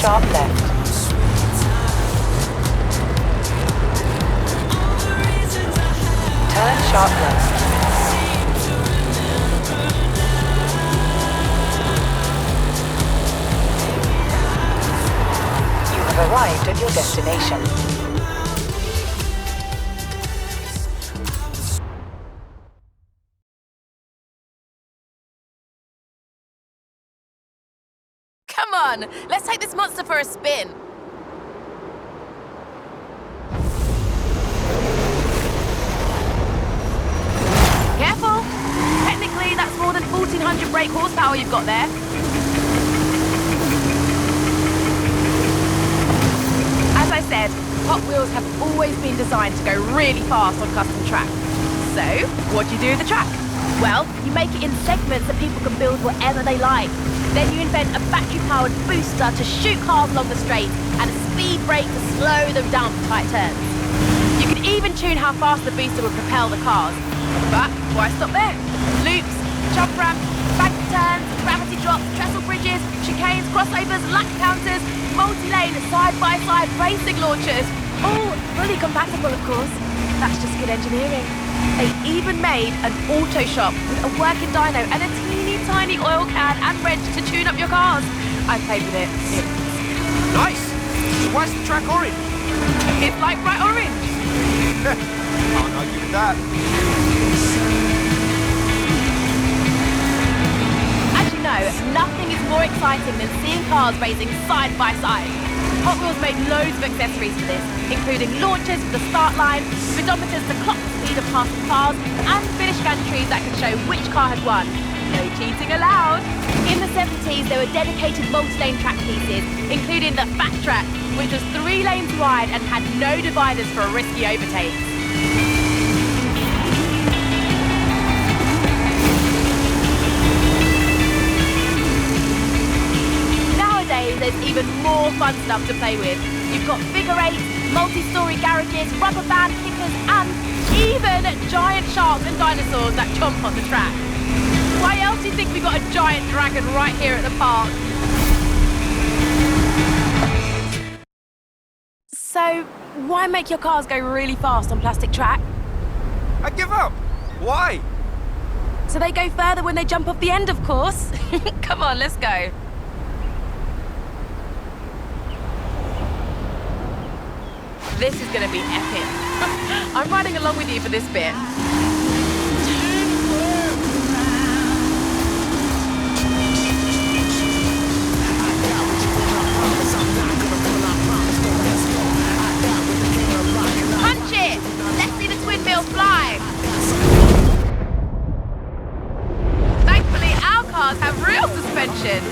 sharp left. Turn sharp left. You have arrived at your destination. Come on, let's take this monster for a spin. Careful! Technically, that's more than 1,400 brake horsepower you've got there. As I said, Hot Wheels have always been designed to go really fast on custom tracks. So, what do you do with the track? Well, you make it in segments that people can build whatever they like. Then you invent a battery-powered booster to shoot cars along the straight and a speed brake to slow them down for tight turns. You can even tune how fast the booster would propel the cars. But why stop there? Loops, jump ramps, bank turns, gravity drops, trestle bridges, chicanes, crossovers, lap counters, multi-lane, side-by-side racing launchers. All fully compatible, of course. That's just good engineering. They even made an auto shop with a working dyno and a teeny tiny oil can and wrench to tune up your cars. I played with it. Nice! So why's the track orange? It's like bright orange. Can't argue with that. As you know, nothing is more exciting than seeing cars racing side by side. Hot Wheels made loads of accessories for this, including launchers for the start line, speedometers to clock the speed of passing cars, and finish gantries that could show which car had won. No cheating allowed. In the 70s, there were dedicated multi-lane track pieces, including the Fat Track, which was 3 lanes wide and had no dividers for risky overtakes. Nowadays, there's even more fun stuff to play with. You've got figure eights, multi-story garages, rubber band kickers, and even giant sharks and dinosaurs that jump on the track. Why else do you think we got a giant dragon right here at the park? So, why make your cars go really fast on plastic track? I give up. Why? So they go further when they jump off the end, of course. Come on, let's go. This is gonna be epic. I'm riding along with you for this bit. Punch it! Let's see the twin wheels fly! Thankfully, our cars have real suspension.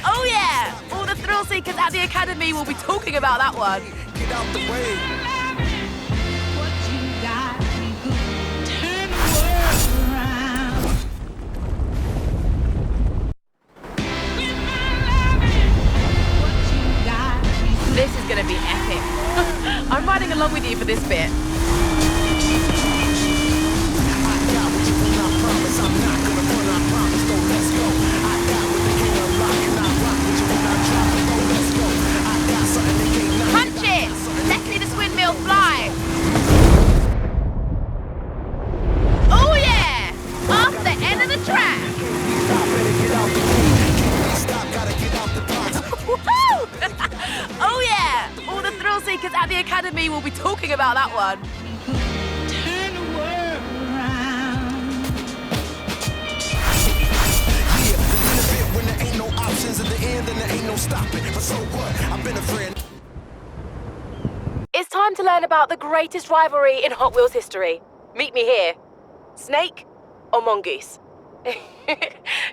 Oh yeah! All the thrill seekers at the Academy will be talking about that one. Get out the way. This is gonna be epic. I'm riding along with you for this bit. Punch it! Let's see the twin wheels fly! Oh yeah! Off the end of the track! Oh yeah! All the thrill seekers at the Academy will be talking about that one. When there ain't no options at the end, then there ain't no stopping. But so what? I've been a friend. It's time to learn about the greatest rivalry in Hot Wheels history. Meet me here. Snake or mongoose?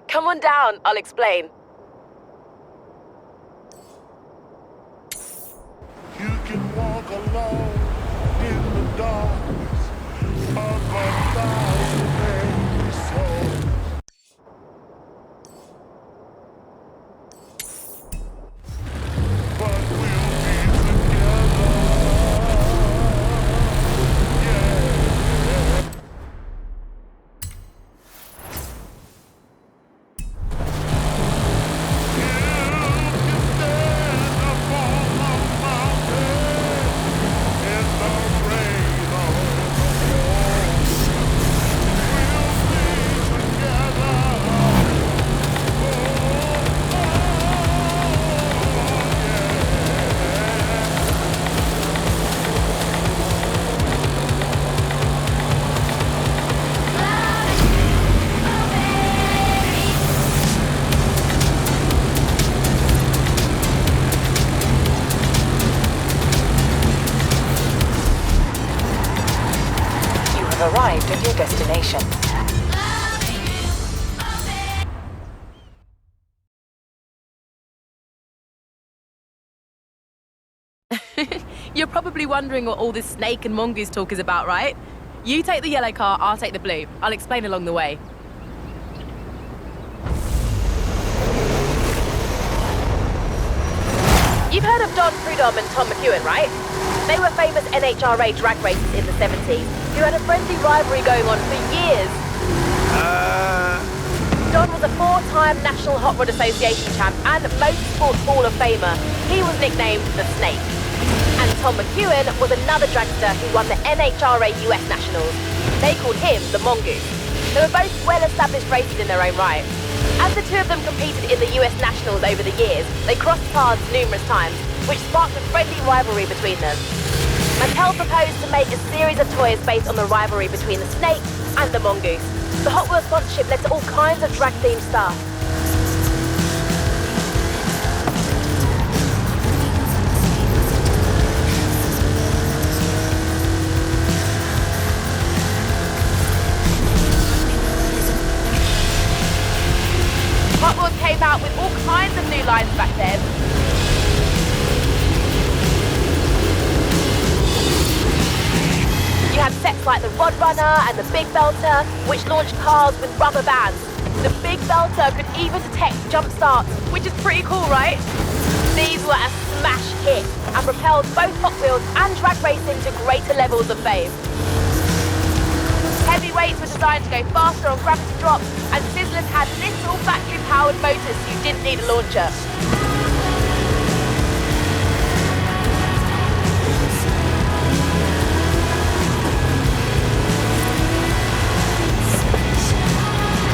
Come on down, I'll explain. You can walk alone in the darkness of a thousand angry souls. But we'll be together. Yeah. have arrived at your destination. You're probably wondering what all this snake and mongoose talk is about, right? You take the yellow car, I'll take the blue. I'll explain along the way. You've heard of Don Prudhomme and Tom McEwen, right? They were famous NHRA drag racers in the 70s who had a friendly rivalry going on for years. Don was a 4-time National Hot Rod Association champ and Motorsport Hall of Famer. He was nicknamed the Snake. And Tom McEwen was another dragster who won the NHRA US Nationals. They called him the Mongoose. They were both well-established racers in their own right. As the two of them competed in the US Nationals over the years, they crossed paths numerous times, which sparked a friendly rivalry between them. Mattel proposed to make a series of toys based on the rivalry between the Snake and the Mongoose. The Hot Wheels sponsorship led to all kinds of drag-themed stuff. Hot Wheels came out with all kinds of new lines back then. You had sets like the Rod Runner and the Big Belter, which launched cars with rubber bands. The Big Belter could even detect jump starts, which is pretty cool, right? These were a smash hit and propelled both Hot Wheels and drag racing to greater levels of fame. Heavyweights were designed to go faster on gravity drops, and Sizzlers had little vacuum-powered motors so you didn't need a launcher.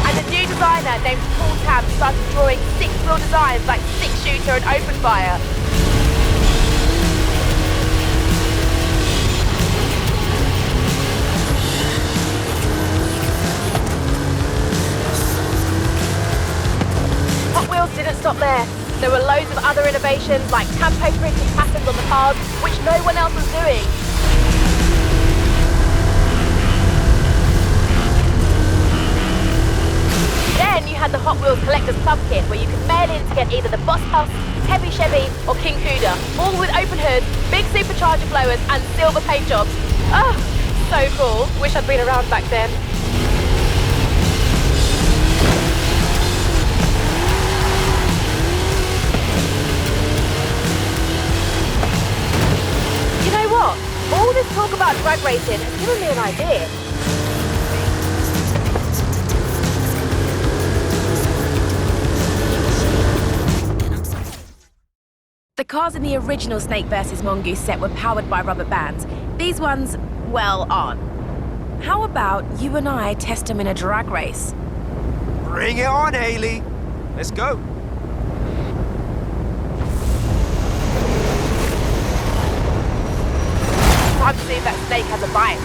And a new designer named Paul Tam started drawing 6-wheel designs like Six Shooter and Open Fire. Hot Wheels didn't stop there. There were loads of other innovations like tampo printing patterns on the cars, which no one else was doing. Then you had the Hot Wheels Collector's Club Kit, where you could mail in to get either the Boss Puffs, Heavy Chevy, or King Cuda, all with open hoods, big supercharger blowers, and silver paint jobs. Oh, so cool. Wish I'd been around back then. You know what? All this talk about drag racing has given me an idea. The cars in the original Snake vs. Mongoose set were powered by rubber bands. These ones, well, aren't. How about you and I test them in a drag race? Bring it on, Haley. Let's go. Time to see if that Snake has a bite.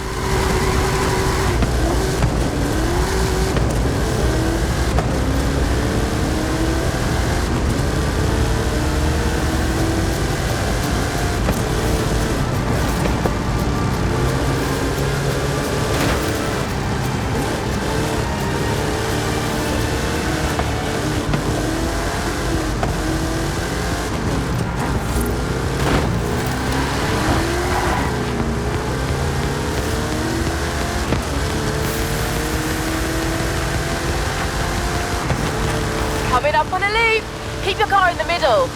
Coming up on a loop. Keep your car in the middle.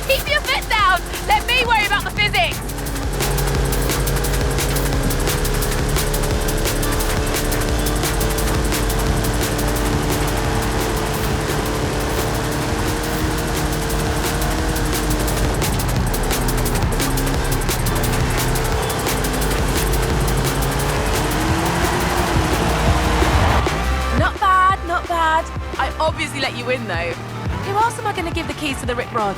Keep your foot down. Let me worry about the physics. Not bad. I obviously let you win, though. Who else am I going to give the keys to the Rip Rod?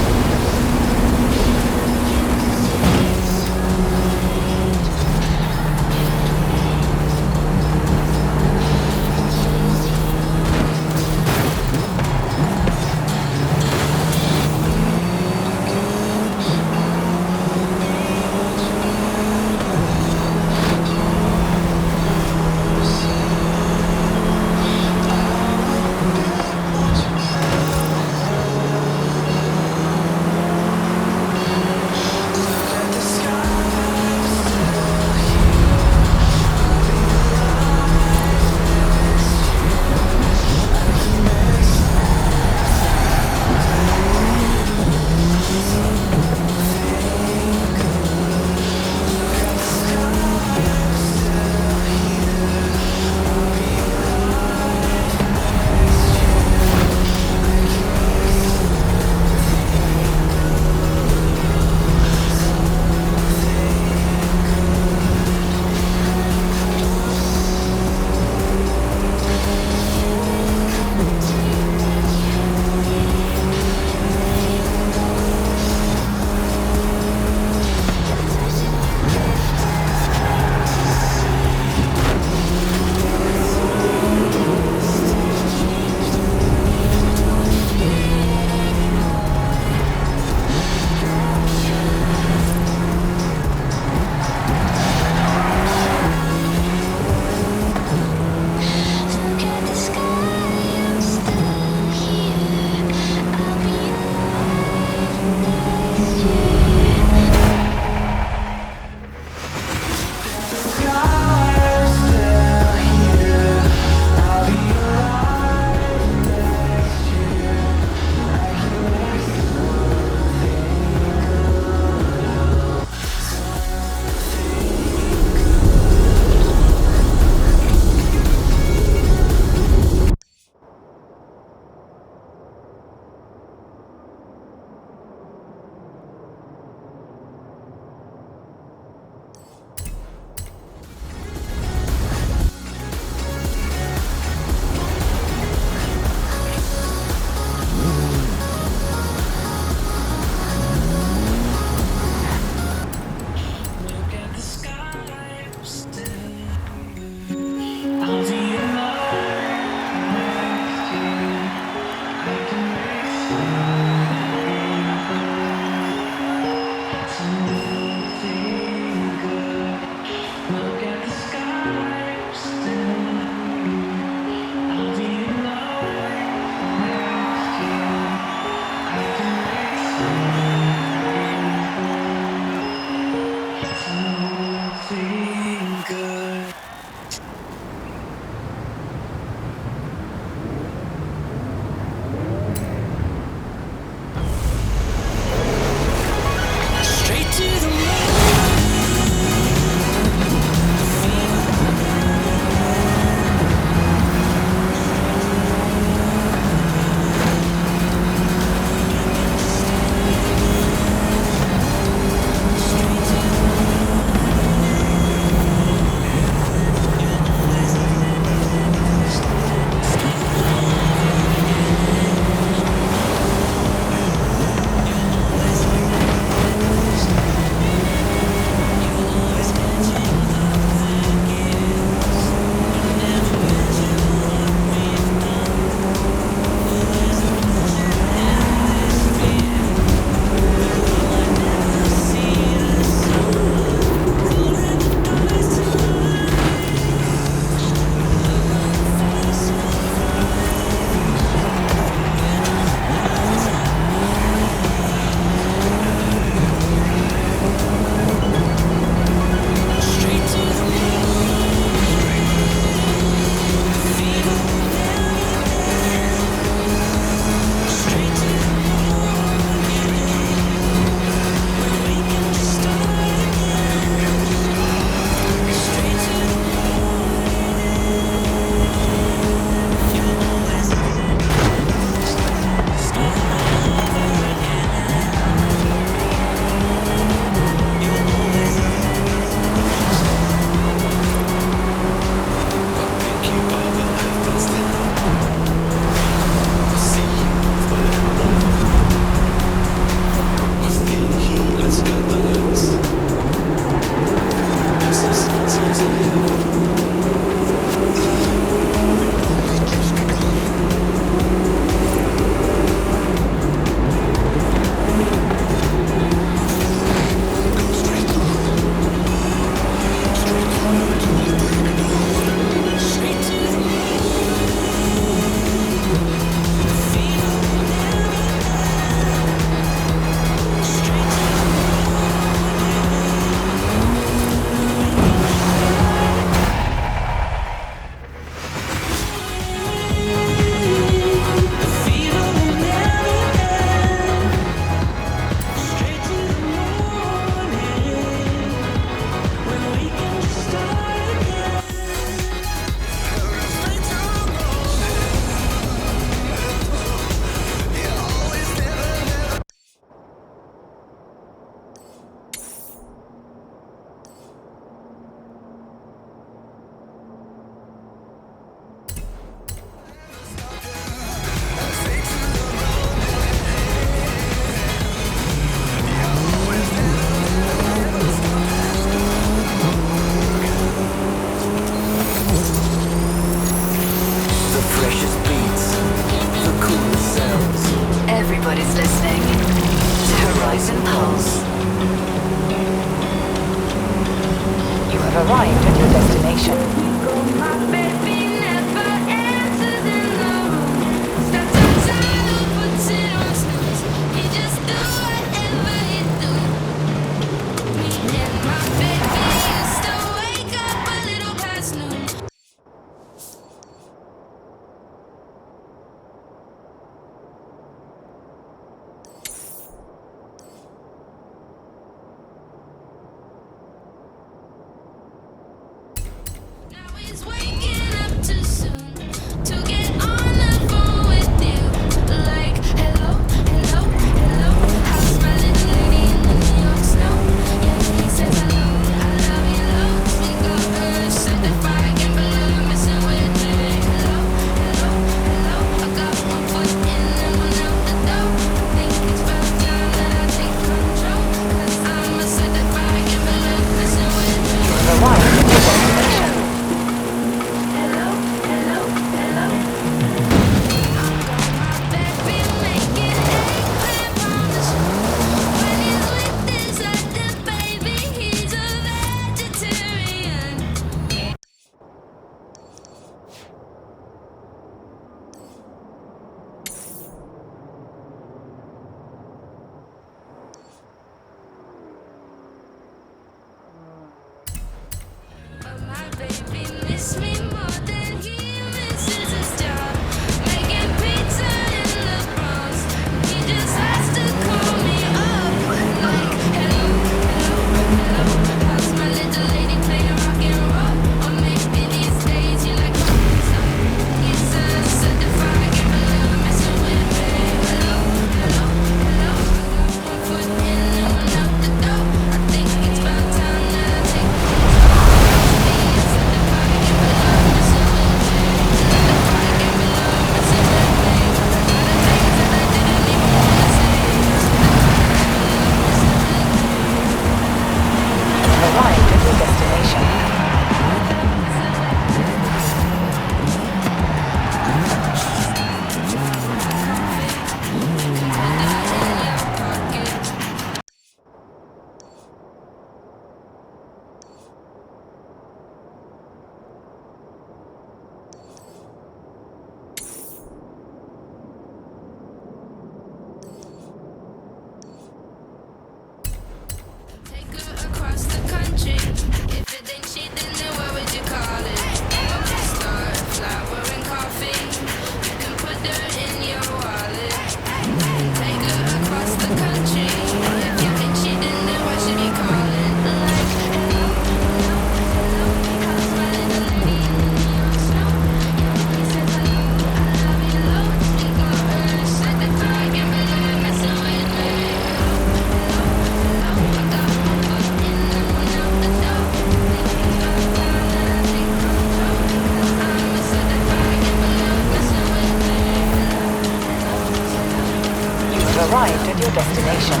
at your destination.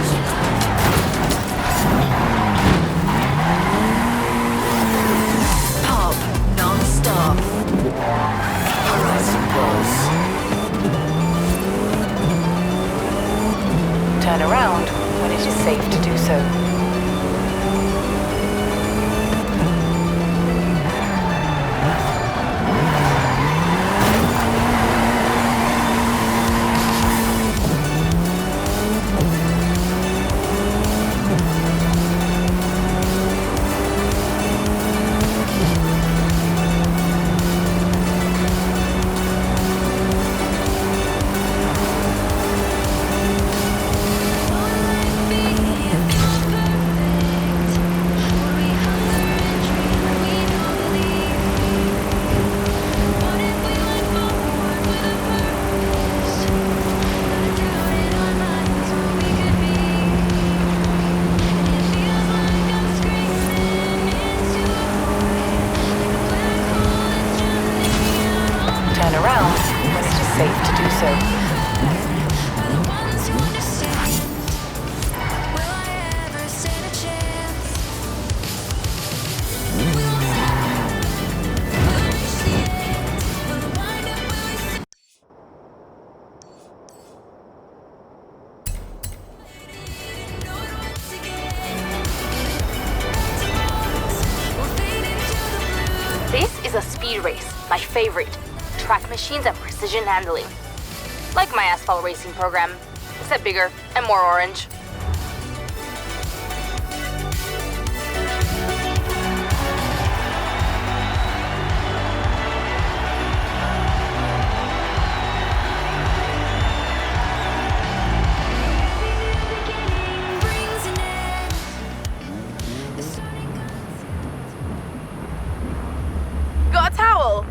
Pop non-stop. Horizon Pulse. Turn around when it is safe to do so. Turn around when it is safe to do so. This is a speed race, my favorite. Track machines and precision handling. Like my asphalt racing program, except bigger and more orange. Got a towel?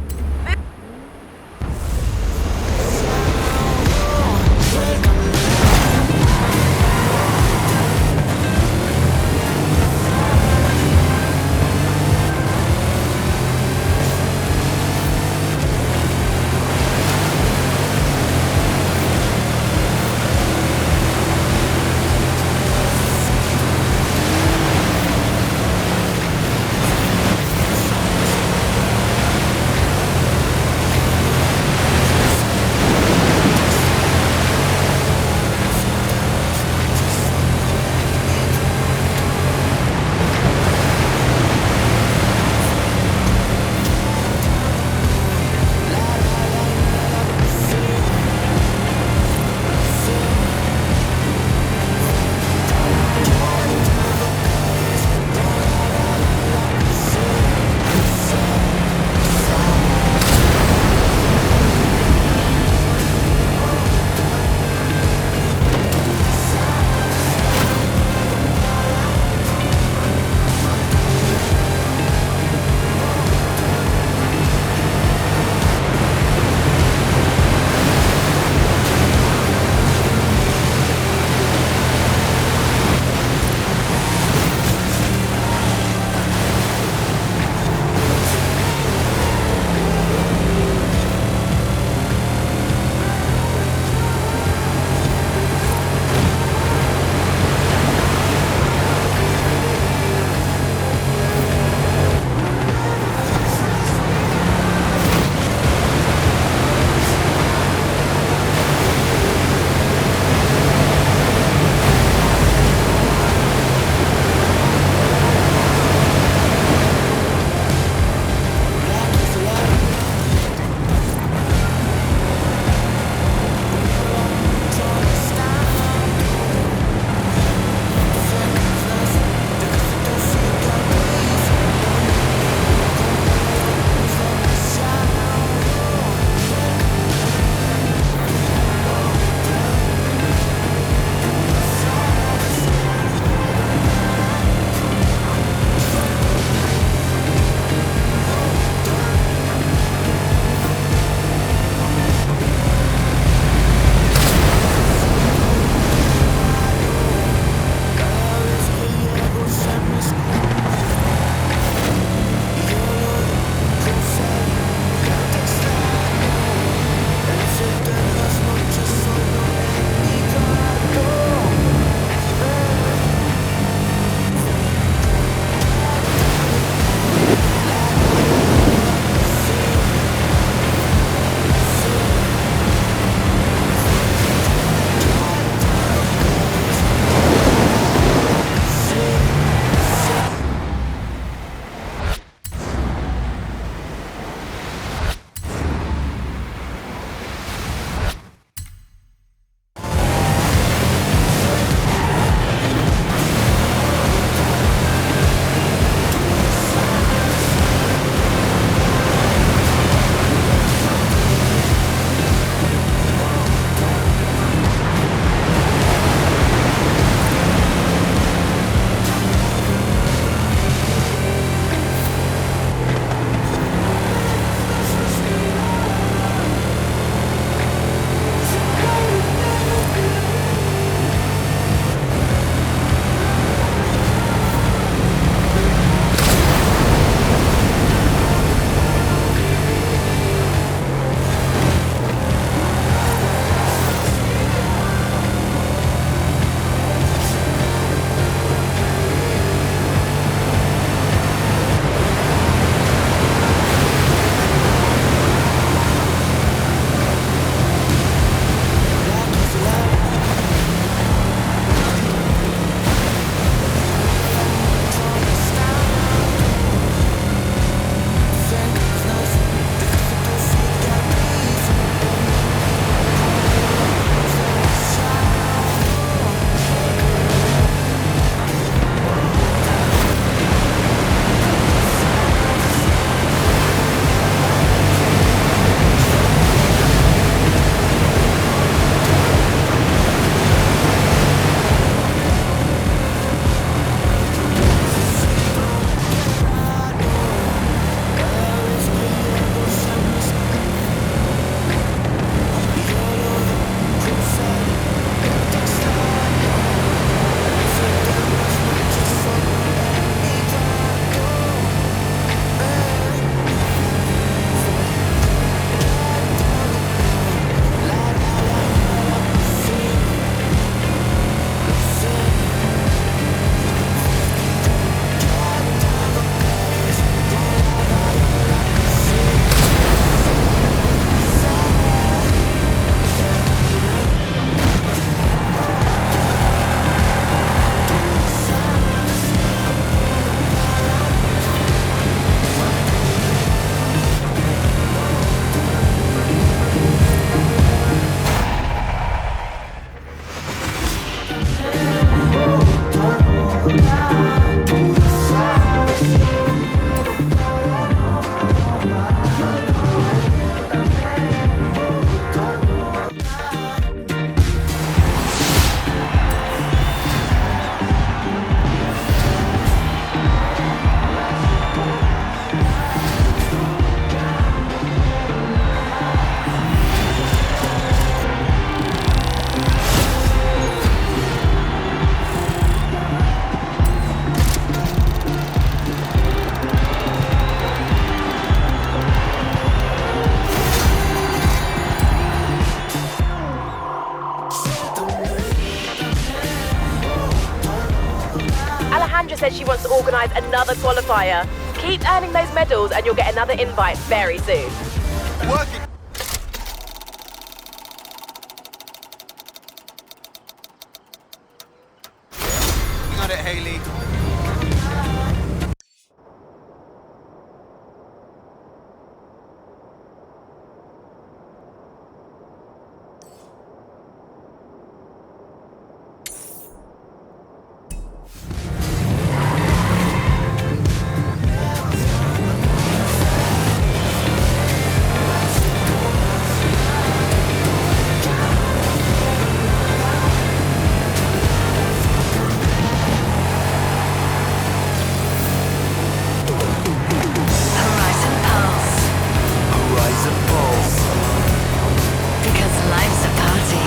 said she wants to organise another qualifier. Keep earning those medals and you'll get another invite very soon. Working. Got it, Haley. Horizon Pulse. Horizon Pulse. Because life's a party.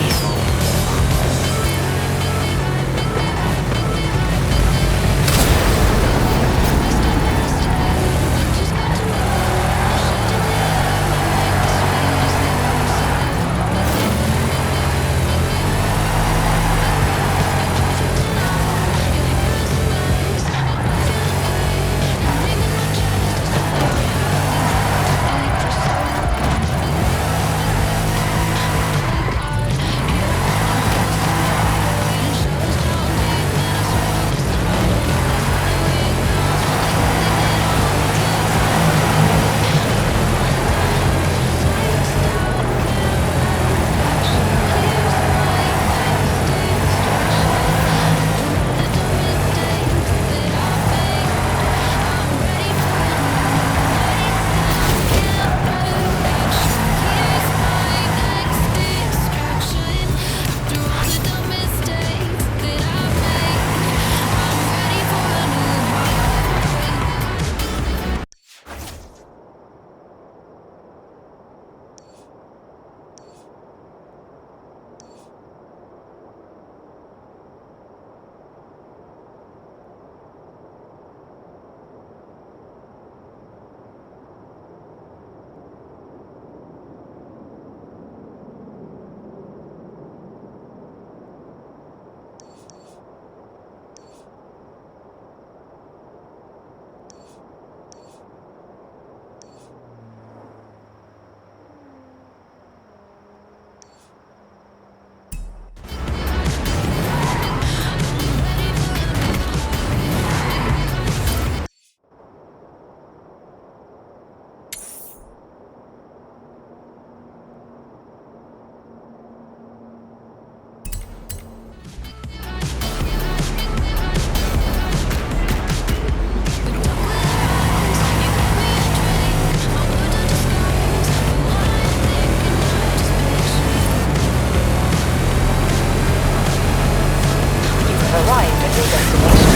Arrived at your destination.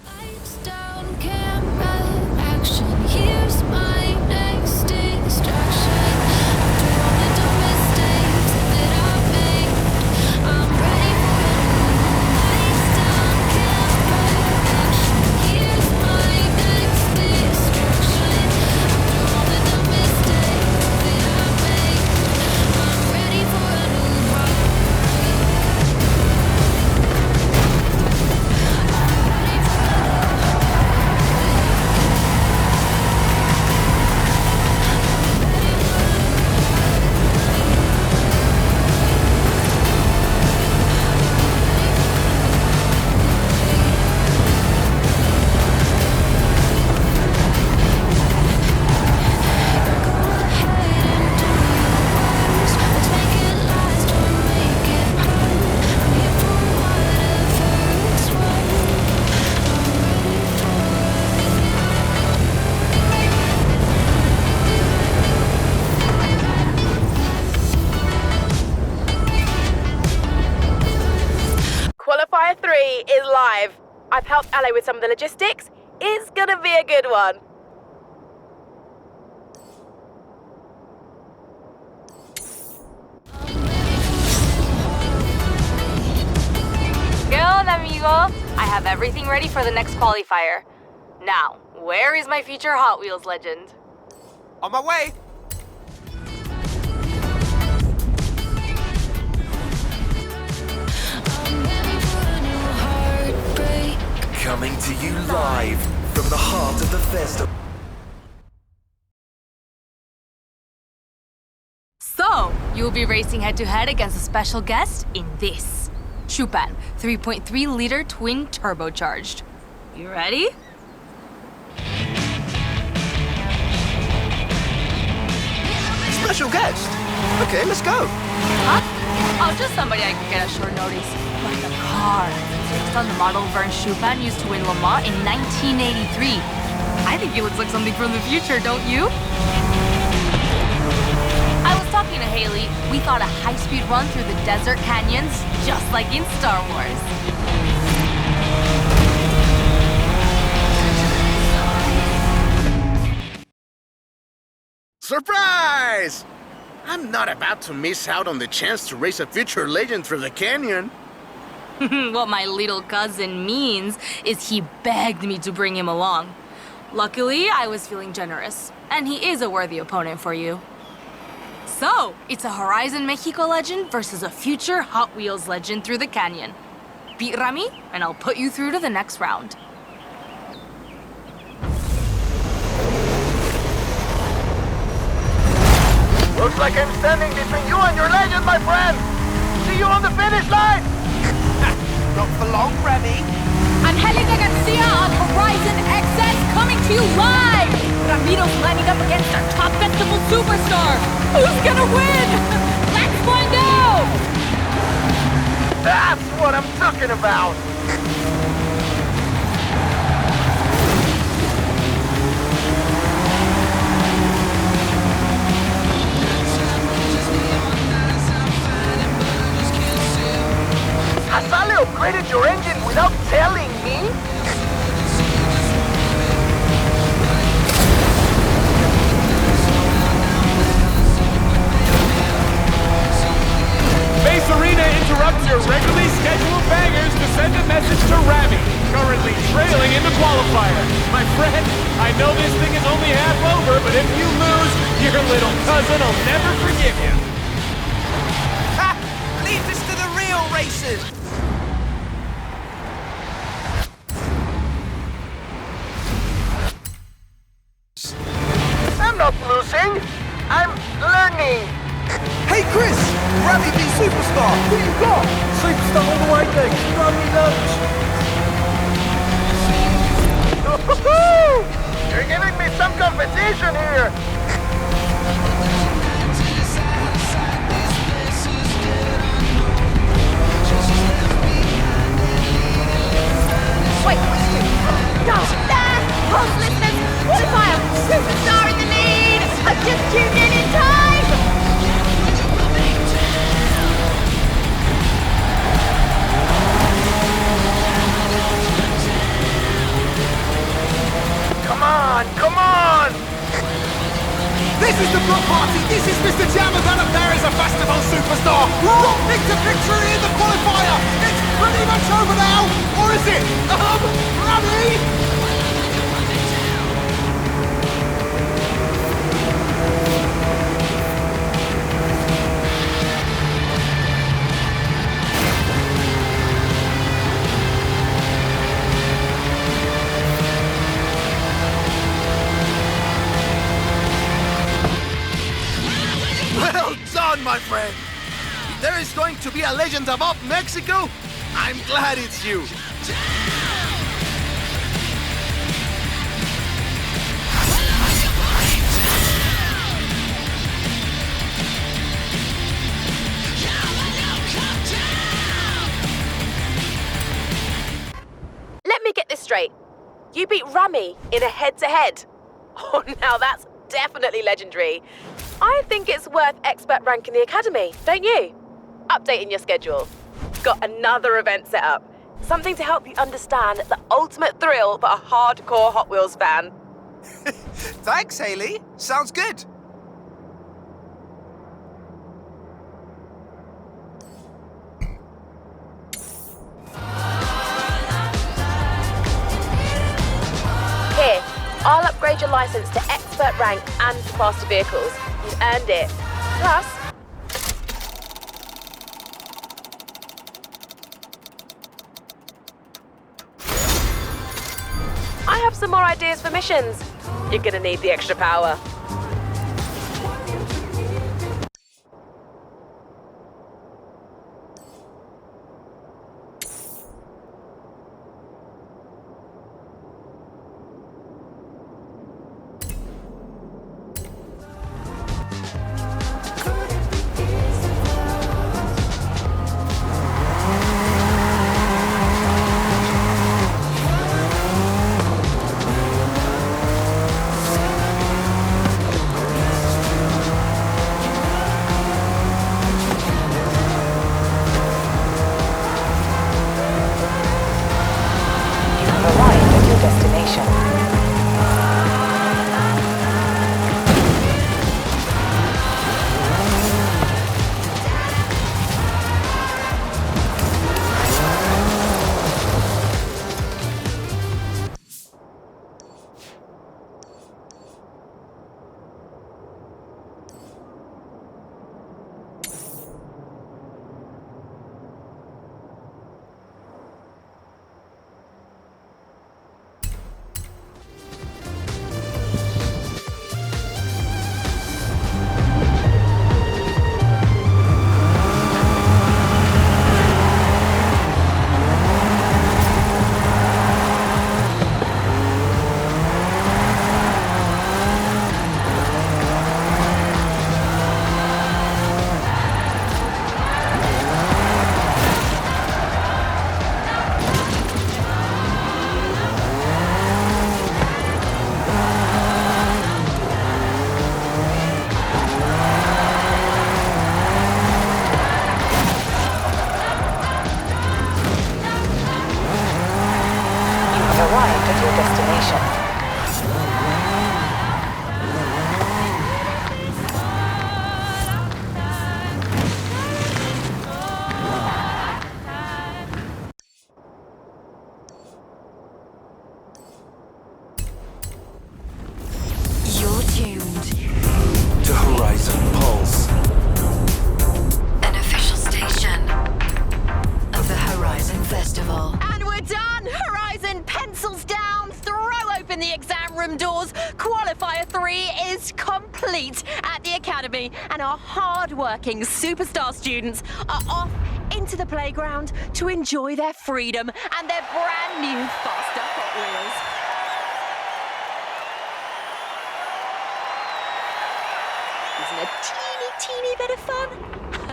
Lights down, camera action. Here's my next distraction. After all the dumb mistakes that I've made, I'm ready for a new. Lights down, camera action. Here's my next distraction. After all the dumb mistakes that I've made, I'm ready for a new ride. Let's make it last or make it hard. I'm here for whatever's right. Qualifier 3 is live. I've helped Ale with some of the logistics. It's gonna be a good one. ¿Qué onda, amigo? have everything ready for the next qualifier. Now, where is my future Hot Wheels legend? On my way. I'm ready for a new heartbreak. Coming to you live from the heart of the festival. So, you'll be racing head-to-head against a special guest in this. Chupan, 3.3-liter twin turbocharged. You ready? Special guest. Okay, let's go. Huh? Oh, just somebody I could get at short notice. But the car, it's based on the model Vern Chupan used to win Le Mans in 1983. I think he looks like something from the future, don't you? I was talking to Haley. We thought a high-speed run through the desert canyons, just like in Star Wars. Surprise! I'm not about to miss out on the chance to race a future legend through the canyon. What my little cousin means is he begged me to bring him along. Luckily, I was feeling generous, and he is a worthy opponent for you. So, it's a Horizon Mexico legend versus a future Hot Wheels legend through the canyon. Beat Rami, and I'll put you through to the next round. Looks like I'm standing between you and your legend, my friend. See you on the finish line. Not for long, Remy. Angelica Garcia on Horizon XS coming to you live! Ramiro's lining up against our top festival superstar! Who's gonna win? Let's find out! That's what I'm talking about. Has Ale upgraded your engine without telling me? Base Arena interrupts your regularly scheduled bangers to send a message to Rami, currently trailing in the qualifier. My friend, I know this thing is only half over, but if you lose, your little cousin will never forgive you. Ha! Leave this to the real racers! I'm not losing. I'm learning. Hey, Chris! Rami v Superstar! Who you got? Superstar all the way, thanks. Rami knows. You're giving me some competition here. Wait, no! Pulse listeners, what if I am superstar in the lead? I've just tuned in time! Come on, come on! This is the block party! This is Mr. Jamadan up there as a festival superstar! Rock Victor victory in the qualifier! It's pretty much over now! Or is it? Rami? Well done, my friend! If there is going to be a legend above Mexico, I'm glad it's you. Let me get this straight. You beat Rami in a head-to-head. Oh, now that's definitely legendary. I think it's worth expert rank in the academy, don't you? Updating your schedule. Got another event set up. Something to help you understand the ultimate thrill for a hardcore Hot Wheels fan. Thanks, Haley. Sounds good. upgrade your license to expert rank and for faster vehicles. You've earned it. Plus, I have some more ideas for missions. You're gonna need the extra power. Arrived at your destination. You're tuned To Horizon Pulse. an official station of the Horizon Festival. And we're done! Horizon, pencils down, throw open the exam room doors. Qualifier 3 is complete at the Academy, and our hard-working superstar students are off into the playground to enjoy their freedom and their brand new faster Hot Wheels. Isn't a teeny bit of fun?